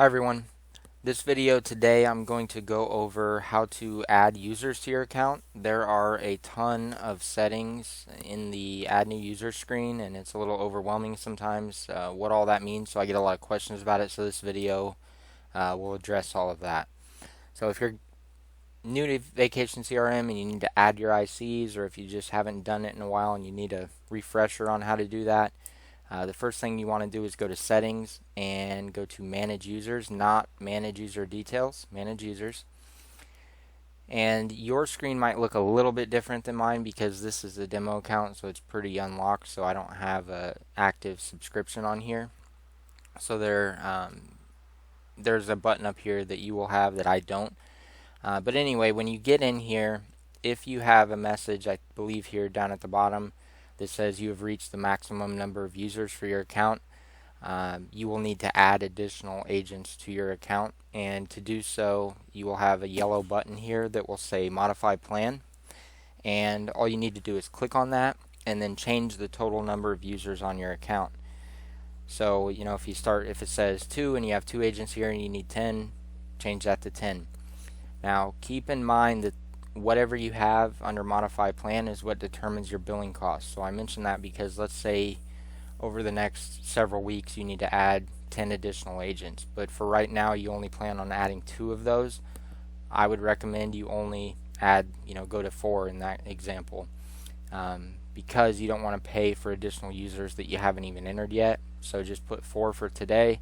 Hi everyone. This video today I'm going to go over how to add users to your account. There are a ton of settings in the add new user screen and it's a little overwhelming sometimes what all that means, so I get a lot of questions about it, so this video will address all of that. So if you're new to Vacation CRM and you need to add your ICs, or if you just haven't done it in a while and you need a refresher on how to do that, the first thing you want to do is go to settings and go to manage users, not manage user details, manage users. And your screen might look a little bit different than mine because this is a demo account, so it's pretty unlocked, so I don't have a active subscription on here. So there's a button up here that you will have that I don't. But anyway, when you get in here, if you have a message, I believe here down at the bottom, that says you have reached the maximum number of users for your account, you will need to add additional agents to your account, and to do so you will have a yellow button here that will say modify plan, and all you need to do is click on that and then change the total number of users on your account. So if it says 2 and you have 2 agents here and you need 10, change that to 10. Now keep in mind that whatever you have under modify plan is what determines your billing costs. So I mention that because let's say over the next several weeks you need to add 10 additional agents, but for right now you only plan on adding 2 of those. I would recommend you only add, go to 4 in that example, because you don't want to pay for additional users that you haven't even entered yet. So just put 4 for today,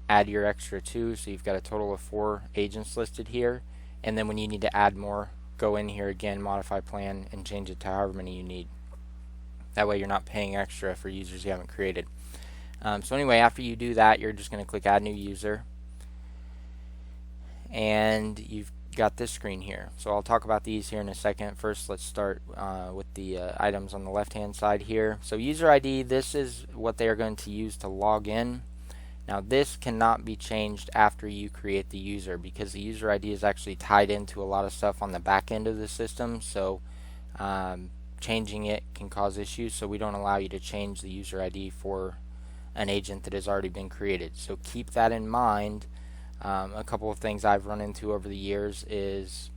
add your extra 2, so you've got a total of 4 agents listed here, and then when you need to add more, go in here again, modify plan, and change it to however many you need. That way you're not paying extra for users you haven't created. So anyway, after you do that, you're just going to click add new user, and you've got this screen here. So I'll talk about these here in a second. First, let's start with the items on the left hand side here. So user ID, this is what they are going to use to log in. Now this cannot be changed after you create the user, because the user ID is actually tied into a lot of stuff on the back end of the system, so changing it can cause issues, so we don't allow you to change the user ID for an agent that has already been created. So keep that in mind. A couple of things I've run into over the years is,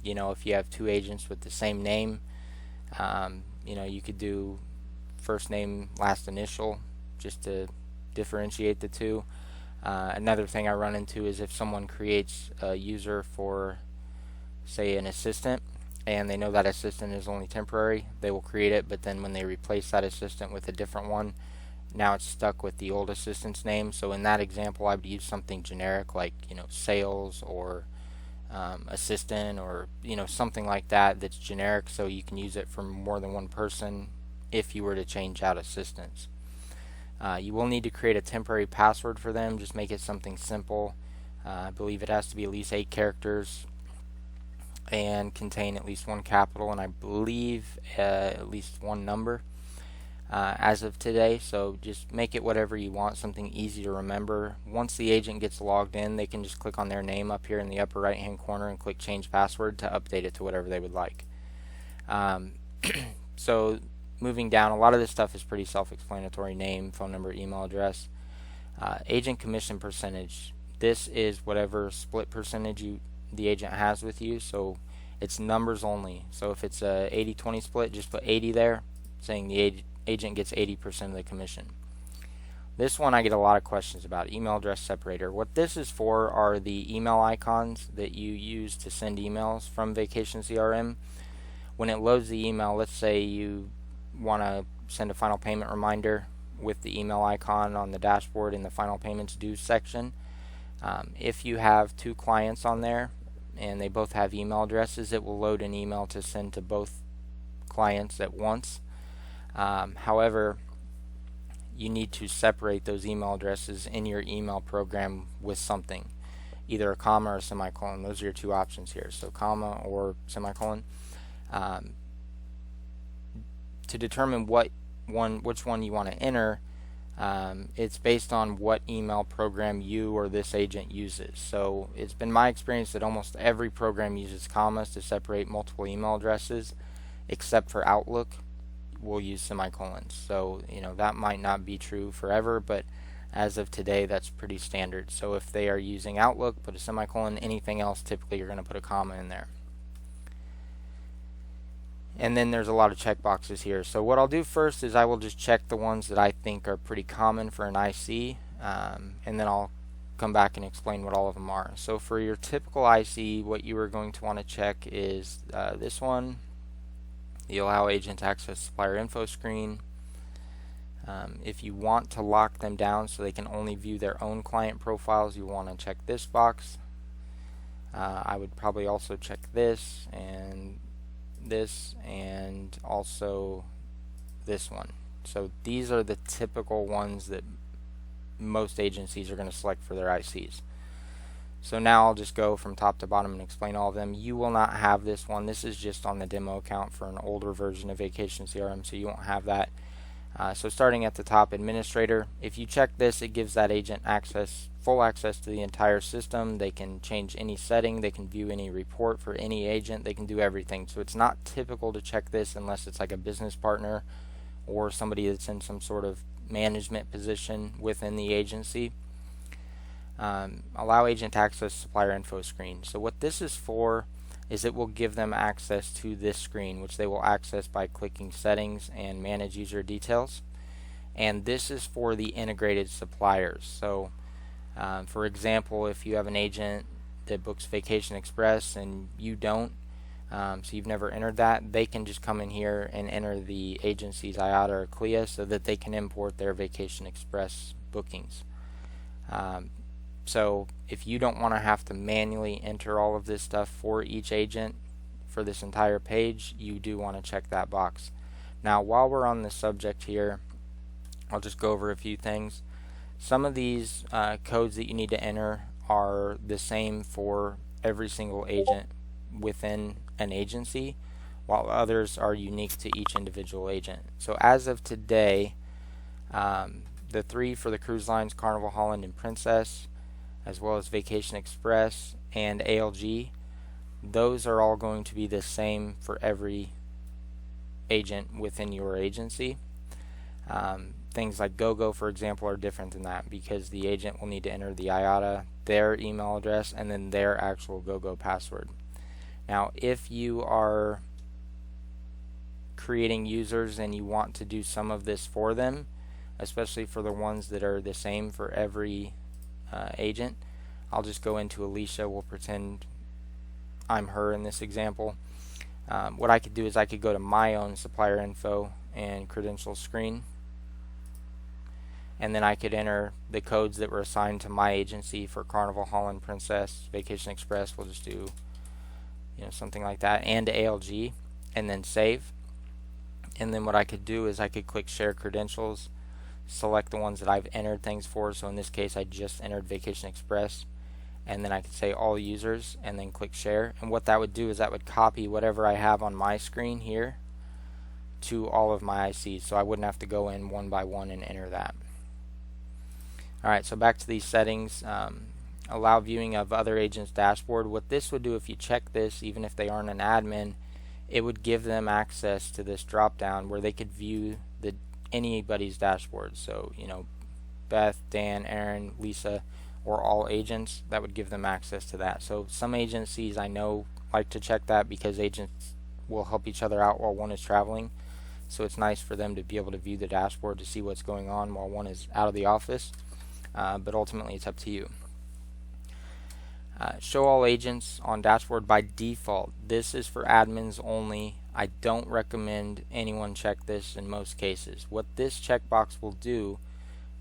if you have 2 agents with the same name, you could do first name, last initial, just to differentiate the two. Another thing I run into is if someone creates a user for, say, an assistant, and they know that assistant is only temporary, they will create it, but then when they replace that assistant with a different one, now it's stuck with the old assistant's name. So in that example, I would use something generic like sales or assistant, or something like that that's generic, so you can use it for more than one person if you were to change out assistants. You will need to create a temporary password for them. Just make it something simple. I believe it has to be at least 8 characters and contain at least 1 capital, and I believe at least 1 number as of today. So just make it whatever you want, something easy to remember. Once the agent gets logged in, they can just click on their name up here in the upper right hand corner and click change password to update it to whatever they would like. So moving down, a lot of this stuff is pretty self-explanatory: name, phone number, email address. Agent commission percentage, this is whatever split percentage the agent has with you, so it's numbers only. So if it's a 80-20 split, just put 80 there, saying the agent gets 80% of the commission. This one I get a lot of questions about, email address separator. What this is for are the email icons that you use to send emails from VacationCRM. When it loads the email, let's say you want to send a final payment reminder with the email icon on the dashboard in the final payments due section. If you have 2 clients on there and they both have email addresses, it will load an email to send to both clients at once. However, you need to separate those email addresses in your email program with something, either a comma or a semicolon. Those are your 2 options here, so comma or semicolon. To determine which one you want to enter, it's based on what email program you or this agent uses. So it's been my experience that almost every program uses commas to separate multiple email addresses, except for Outlook will use semicolons. So that might not be true forever, but as of today, that's pretty standard. So if they are using Outlook, put a semicolon. Anything else, typically you're going to put a comma in there. And then there's a lot of checkboxes here. So what I'll do first is I will just check the ones that I think are pretty common for an IC, and then I'll come back and explain what all of them are. So for your typical IC, what you are going to want to check is this one, the Allow Agent Access Supplier Info screen. If you want to lock them down so they can only view their own client profiles, you want to check this box. I would probably also check this and also this one. So these are the typical ones that most agencies are going to select for their ICs. So now I'll just go from top to bottom and explain all of them. You will not have this one. This is just on the demo account for an older version of VacationCRM, so you won't have that. So starting at the top, administrator. If you check this, it gives that agent full access to the entire system. They can change any setting. They can view any report for any agent. They can do everything. So it's not typical to check this unless it's like a business partner or somebody that's in some sort of management position within the agency. Allow agent access supplier info screen. So what this is for is it will give them access to this screen, which they will access by clicking settings and manage user details. And this is for the integrated suppliers. So for example, if you have an agent that books Vacation Express and you don't, so you've never entered that, they can just come in here and enter the agency's IATA or CLIA so that they can import their Vacation Express bookings. So if you don't want to have to manually enter all of this stuff for each agent for this entire page, you do want to check that box. Now while we're on the subject here, I'll just go over a few things. Some of these codes that you need to enter are the same for every single agent within an agency, while others are unique to each individual agent. So as of today, the three for the cruise lines, Carnival, Holland, and Princess, as well as Vacation Express and ALG, those are all going to be the same for every agent within your agency. Things like GoGo, for example, are different than that because the agent will need to enter the IATA, their email address, and then their actual GoGo password. Now, if you are creating users and you want to do some of this for them, especially for the ones that are the same for every agent, I'll just go into Alicia. We'll pretend I'm her in this example. What I could do is I could go to my own supplier info and credentials screen, and then I could enter the codes that were assigned to my agency for Carnival, Holland, Princess, Vacation Express. We'll just do something like that, and ALG, and then save. And then what I could do is I could click share credentials, select the ones that I've entered things for. So in this case I just entered Vacation Express, and then I could say all users and then click share. And what that would do is that would copy whatever I have on my screen here to all of my ICs, so I wouldn't have to go in one by one and enter that. Alright, so back to these settings. Allow viewing of other agents' dashboard. What this would do, if you check this, even if they aren't an admin, it would give them access to this drop down where they could view anybody's dashboard. So Beth, Dan, Aaron, Lisa, or all agents, that would give them access to that. So some agencies I know like to check that because agents will help each other out while one is traveling. So it's nice for them to be able to view the dashboard to see what's going on while one is out of the office. But ultimately it's up to you. Show all agents on dashboard by default. This is for admins only. I don't recommend anyone check this in most cases. What this checkbox will do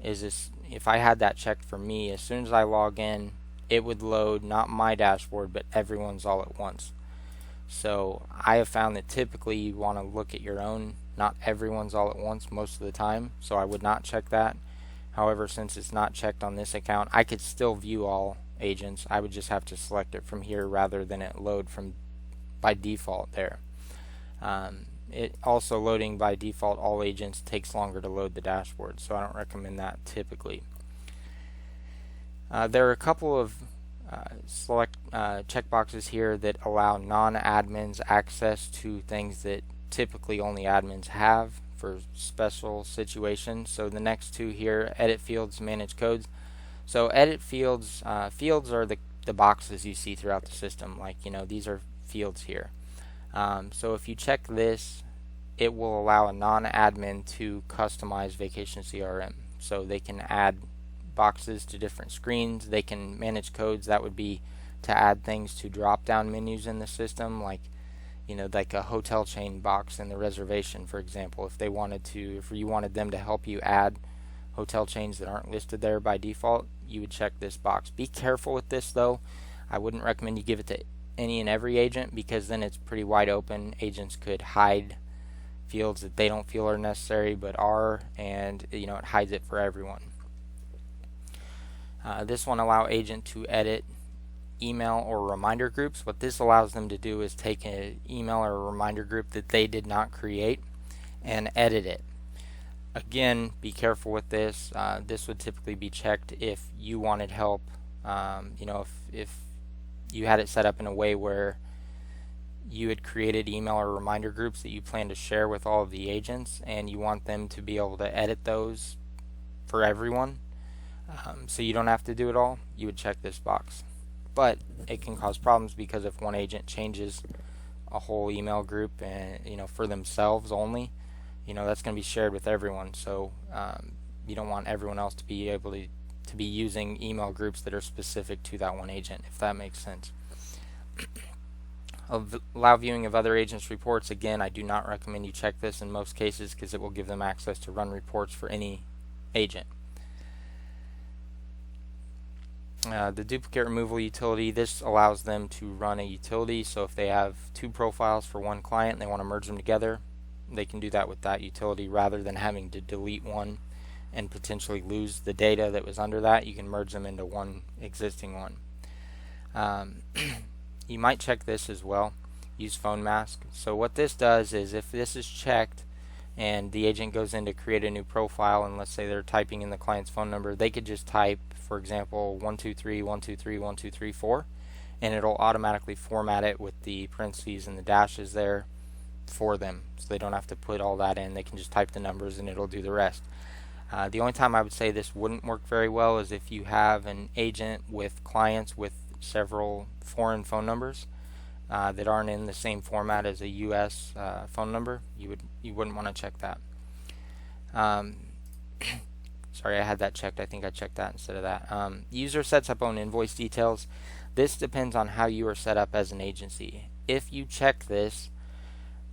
is if I had that checked for me, as soon as I log in, it would load not my dashboard but everyone's all at once. So I have found that typically you want to look at your own, not everyone's all at once most of the time, so I would not check that. However, since it's not checked on this account, I could still view all agents. I would just have to select it from here rather than it load from by default there. It also loading by default all agents takes longer to load the dashboard, so I don't recommend that typically. There are a couple of select checkboxes here that allow non-admins access to things that typically only admins have. for special situations. So the next two here, edit fields, manage codes. So edit fields, fields are the boxes you see throughout the system. Like, these are fields here. So if you check this, it will allow a non-admin to customize Vacation CRM. So they can add boxes to different screens. They can manage codes. That would be to add things to drop-down menus in the system, like like a hotel chain box in the reservation, for example. If you wanted them to help you add hotel chains that aren't listed there by default, you would check this box. Be careful with this though. I wouldn't recommend you give it to any and every agent, because then it's pretty wide open. Agents could hide fields that they don't feel are necessary but are, and it hides it for everyone. This one allow agent to edit email or reminder groups. What this allows them to do is take an email or a reminder group that they did not create and edit it. Again, be careful with this. This would typically be checked if you wanted help. If you had it set up in a way where you had created email or reminder groups that you plan to share with all of the agents, and you want them to be able to edit those for everyone, so you don't have to do it all, you would check this box. But it can cause problems, because if one agent changes a whole email group and for themselves only, that's going to be shared with everyone. So you don't want everyone else to be able to be using email groups that are specific to that one agent, if that makes sense. Allow viewing of other agents' reports. Again, I do not recommend you check this in most cases, because it will give them access to run reports for any agent. The duplicate removal utility, this allows them to run a utility. So if they have two profiles for one client and they want to merge them together, they can do that with that utility rather than having to delete one and potentially lose the data that was under that. You can merge them into one existing one. You might check this as well. Use phone mask. So what this does is, if this is checked and the agent goes in to create a new profile, and let's say they're typing in the client's phone number, they could just type, for example, 123.123.123.4, and it'll automatically format it with the parentheses and the dashes there for them, so they don't have to put all that in. They can just type the numbers and it'll do the rest. The only time I would say this wouldn't work very well is if you have an agent with clients with several foreign phone numbers that aren't in the same format as a US phone number. You wouldn't want to check that. Sorry, I had that checked. I think I checked that instead of that. User sets up own invoice details. This depends on how you are set up as an agency. If you check this,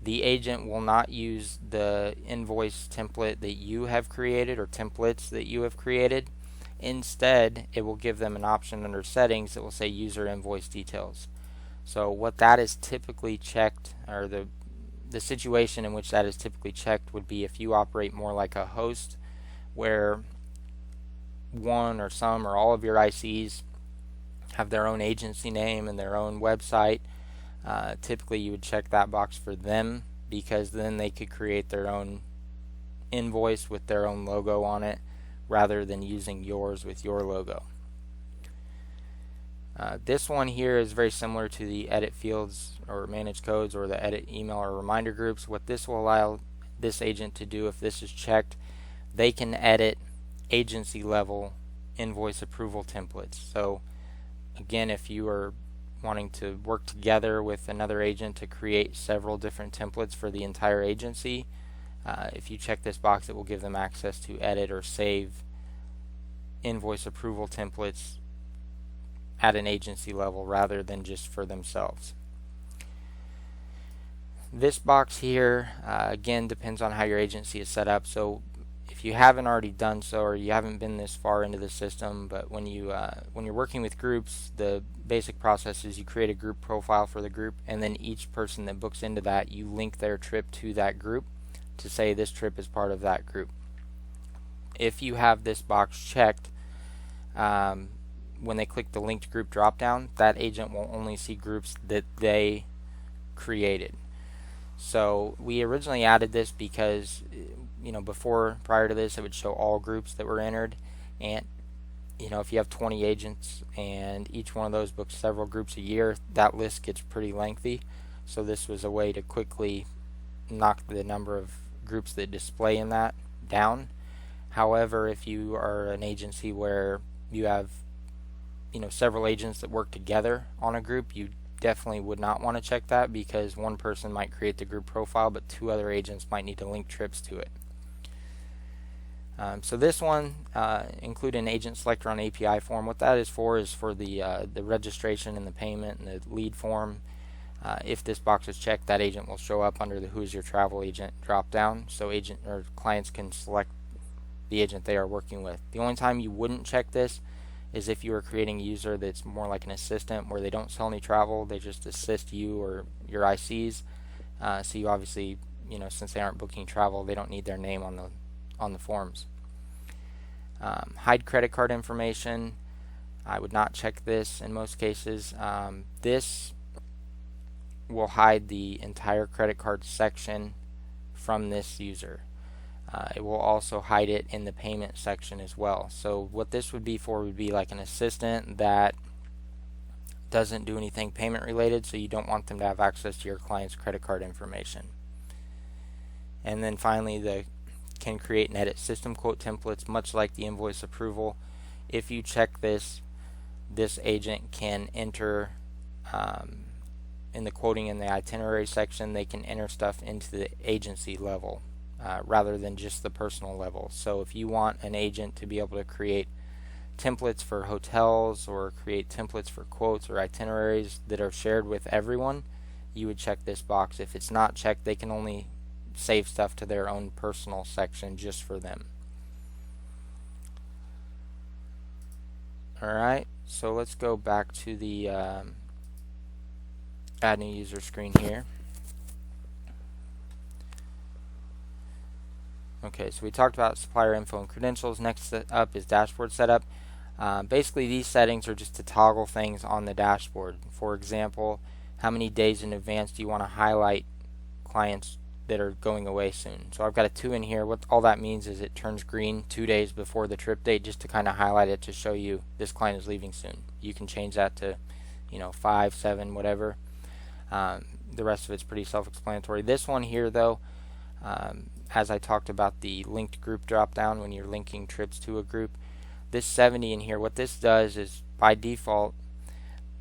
the agent will not use the invoice template that you have created, or templates that you have created. Instead, it will give them an option under settings that will say user invoice details. So what that is typically checked, or the situation in which that is typically checked, would be if you operate more like a host, where one or some or all of your ICs have their own agency name and their own website. Typically you would check that box for them, because then they could create their own invoice with their own logo on it, rather than using yours with your logo. This one here is very similar to the edit fields or manage codes, or the edit email or reminder groups. What this will allow this agent to do, if this is checked, they can edit agency level invoice approval templates. So again, if you are wanting to work together with another agent to create several different templates for the entire agency, if you check this box, it will give them access to edit or save invoice approval templates at an agency level rather than just for themselves. This box here, again, depends on how your agency is set up. So if you haven't already done so, or you haven't been this far into the system, but when you're working with groups, the basic process is you create a group profile for the group, and then each person that books into that, you link their trip to that group to say this trip is part of that group. If you have this box checked, when they click the linked group drop down, that agent will only see groups that they created. So we originally added this because prior to this, it would show all groups that were entered, and if you have 20 agents and each one of those books several groups a year, that list gets pretty lengthy. So this was a way to quickly knock the number of groups that display in that down. However, if you are an agency where you have several agents that work together on a group, you definitely would not want to check that, because one person might create the group profile but two other agents might need to link trips to it. So this one, include an agent selector on API form. What that is for the registration and the payment and the lead form. If this box is checked, that agent will show up under the Who's Your Travel Agent drop down, so agent or clients can select the agent they are working with. The only time you wouldn't check this is if you are creating a user that's more like an assistant, where they don't sell any travel, they just assist you or your ICs. So you obviously, since they aren't booking travel, they don't need their name on the forms. Hide credit card information. I would not check this in most cases. This will hide the entire credit card section from this user. It will also hide it in the payment section as well. So what this would be for would be like an assistant that doesn't do anything payment related, so you don't want them to have access to your client's credit card information. And then finally, can create and edit system quote templates, much like the invoice approval. If you check this agent can enter in the quoting in the itinerary section, they can enter stuff into the agency level rather than just the personal level. So if you want an agent to be able to create templates for hotels or create templates for quotes or itineraries that are shared with everyone, you would check this box. If it's not checked, they can only save stuff to their own personal section just for them. Alright, so let's go back to the add new user screen here. Okay, so we talked about supplier info and credentials. Next up is dashboard setup. Basically, these settings are just to toggle things on the dashboard. For example, how many days in advance do you want to highlight clients that are going away soon? So I've got a 2 in here. What all that means is it turns green 2 days before the trip date, just to kind of highlight it to show you this client is leaving soon. You can change that to 5, 7, whatever. The rest of it's pretty self-explanatory. This one here, though, as I talked about the linked group drop down when you're linking trips to a group, this 70 in here, what this does is by default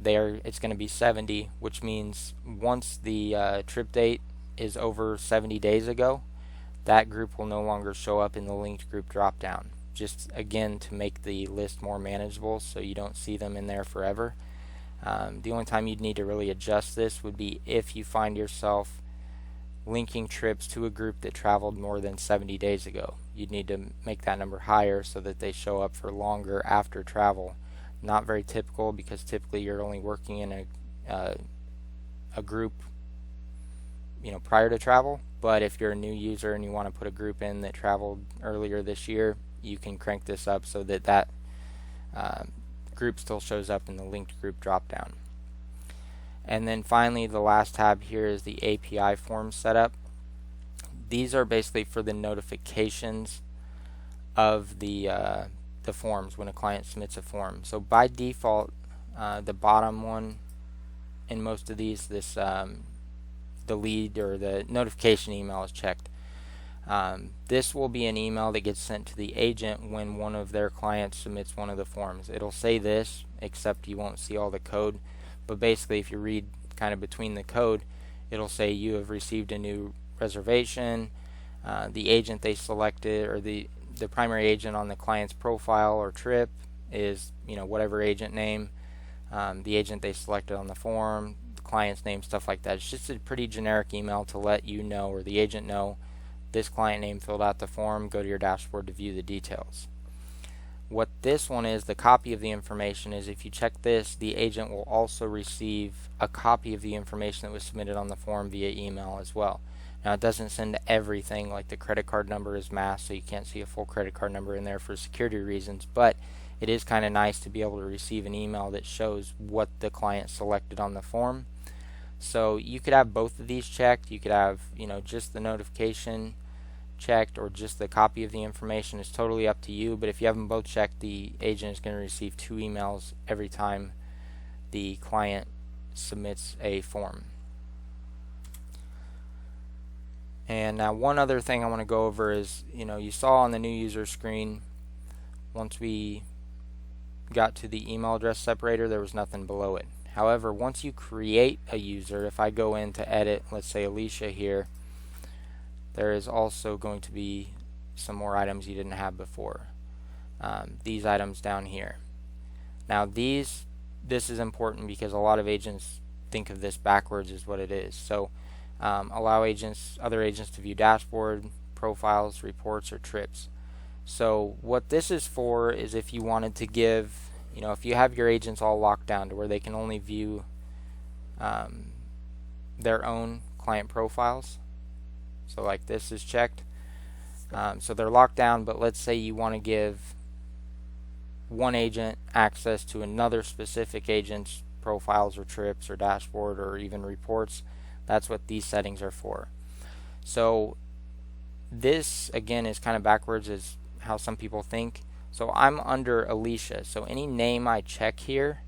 it's going to be 70, which means once the trip date is over 70 days ago, that group will no longer show up in the linked group drop down. Just again to make the list more manageable so you don't see them in there forever. The only time you'd need to really adjust this would be if you find yourself linking trips to a group that traveled more than 70 days ago. You'd need to make that number higher so that they show up for longer after travel. Not very typical, because typically you're only working in a group prior to travel. But if you're a new user and you want to put a group in that traveled earlier this year, you can crank this up so that group still shows up in the linked group drop down. And then finally, the last tab here is the API form setup. These are basically for the notifications of the forms when a client submits a form. So by default, the bottom one in most of these, the lead or the notification email is checked. This will be an email that gets sent to the agent when one of their clients submits one of the forms. It'll say this, except you won't see all the code. But basically, if you read kind of between the code, it'll say you have received a new reservation. The agent they selected, or the primary agent on the client's profile or trip is whatever agent name. The agent they selected on the form, the client's name, stuff like that. It's just a pretty generic email to let you know, or the agent know, this client name filled out the form. Go to your dashboard to view the details. What this one is, the copy of the information, is if you check this, the agent will also receive a copy of the information that was submitted on the form via email as well. Now, it doesn't send everything, like the credit card number is masked, so you can't see a full credit card number in there for security reasons, but it is kind of nice to be able to receive an email that shows what the client selected on the form. So you could have both of these checked. You could have just the notification checked, or just the copy of the information. Is totally up to you, but if you have them both checked, the agent is going to receive 2 emails every time the client submits a form. And now one other thing I want to go over is, you saw on the new user screen, once we got to the email address separator, there was nothing below it. However, once you create a user, if I go in to edit, let's say Alicia here, there is also going to be some more items you didn't have before. These items down here. Now this is important because a lot of agents think of this backwards is what it is. So allow other agents to view dashboard, profiles, reports, or trips. So what this is for is if you wanted to give, if you have your agents all locked down to where they can only view their own client profiles. So like this is checked. So they're locked down, but let's say you want to give one agent access to another specific agent's profiles or trips or dashboard or even reports. That's what these settings are for. So this again is kind of backwards as how some people think. So I'm under Alicia, so any name I check here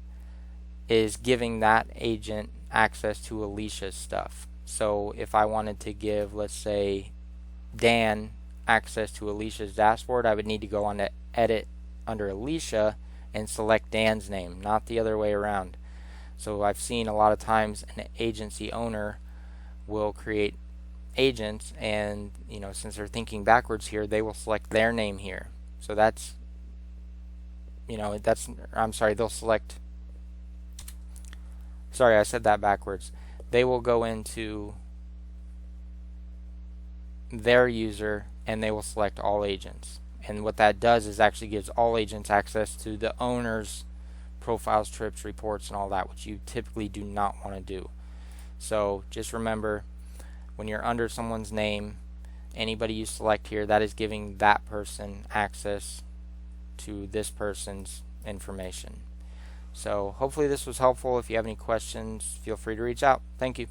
is giving that agent access to Alicia's stuff. So if I wanted to give, let's say, Dan access to Alicia's dashboard, I would need to go on to edit under Alicia and select Dan's name, not the other way around. So I've seen a lot of times an agency owner will create agents, and since they're thinking backwards here, they will select their name here. So that's they'll select, sorry, I said that backwards. They will go into their user and they will select all agents. And what that does is actually gives all agents access to the owner's profiles, trips, reports, and all that, which you typically do not want to do. So just remember, when you're under someone's name, anybody you select here, that is giving that person access to this person's information. So hopefully this was helpful. If you have any questions, feel free to reach out. Thank you.